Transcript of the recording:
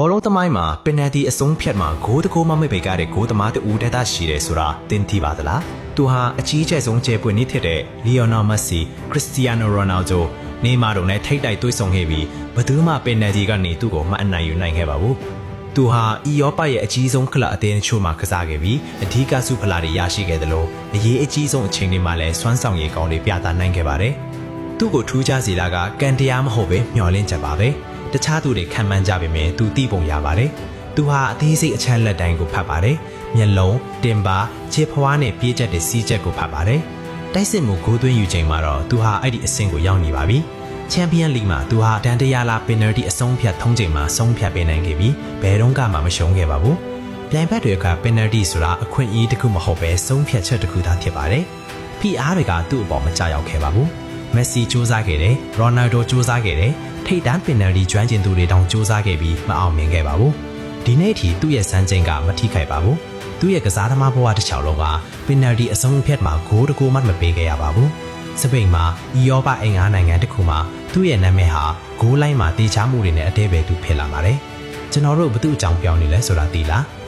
ဘောလုံးသမိုင်းမှာပင်နယ်တီအဆုံးဖြတ်မှာဂိုးတကိုးမမဲ့ပေကတဲ့ဂိုးသမားတူတက်တာရှိတယ်ဆိုတာသင်သိပါသလားသူဟာအကြီးကျယ်ဆုံးကျဲပွင့်နေဖြစ်တဲ့လီယိုနယ်မက်ဆီခရစ္စတီယာနိုရိုနယ်ဒိုနေမာတို့နဲ့ထိပ်တိုက်တွေ့ဆုံခဲ့ပြီးဘယ်သူမှပင်နယ်တီကနေသူ့ကိုမအနိုင်ယူနိုင်ခဲ့ပါဘူးသူဟာအီရောပရဲ့အကြီးဆုံးကလပ်အသင်းချို့မှာကစားခဲ့ပြီးအဓိကဆုဖလားတွေရရှိခဲ့တယ်လို့အရေးအကြီးဆုံးအချိန်တွေမှာလည်းစွမ်းဆောင်ရည်ကောင်းတွေပြသနိုင်ခဲ့ပါတယ်သူ့ကိုထူးခြားစေတာကကန်တရားမဟုတ်ပဲမျှော်လင့်ချက်ပါပဲတခြားသူတွေခံမှန်းကြပေမဲ့သူသိပုံရပါတယ်။သူဟာအသေးစိတ်အချမ်းလက်တိုင်းကိုဖတ်ပါတယ်။မျက်လုံး၊တင်ပါ၊ခြေဖွားနဲ့ပြေးချက်တဲ့စီးချက်ကိုဖတ်ပါတယ်။တိုက်စစ်မှုဂိုးသွင်းယူချိန်မှာတော့သူဟာအဲ့ဒီအဆင့်ကိုရောက်နေပါပြီ။ချန်ပီယံလိမှာသူဟာတန်တရာလာပင်နယ်တီအဆုံးဖြတ်ထုံးချိန်မှာဆုံးဖြတ်ပေးနိုင်ခဲ့ပြီးဘယ်တော့မှမရှုံးခဲ့ပါဘူး။ပြိုင်ဘက်တွေကပင်နယ်တီဆိုတာအခွင့်အရေးတစ်ခုမဟုတ်ပဲဆုံးဖြတ်ချက်တစ်ခုသာဖြစ်ပါတယ်။ PR တွေကသူ့အပေါ်မကြောက်ရောက်ခဲ့ပါဘူး။မက်ဆီစူးစမ်းခဲ့တယ်၊ရိုနယ်ဒိုစူးစမ်းခဲ့တယ်ထိပ်တန်းပင်နယ်တီကျွမ်းကျင်သူတွေတောင်စူးစမ်းခဲ့ပြီးမအောင်မြင်ခဲ့ပါဘူး။ဒီနေ့ထိသူ့ရဲ့စမ်းချိန်ကမထိခိုက်ပါဘူး။သူ့ရဲ့ကစားသမားဘဝတစ်ချောင်းလုံးကပင်နယ်တီအဆုံးအဖြတ်မှာဂိုးတကူမှမပေးခဲ့ရပါဘူး။စပိန်မှာအီရောပအင်္ဂါနိုင်ငံတစ်ခုမှာသူ့ရဲ့နာမည်ဟာဂိုးလိုင်းမှာတေချားမှုတွေနဲ့အသေးပဲသူဖြစ်လာပါတယ်။ကျွန်တော်တို့ဘသူ့အကြောင်းပြောနေလဲဆိုတာသိလား။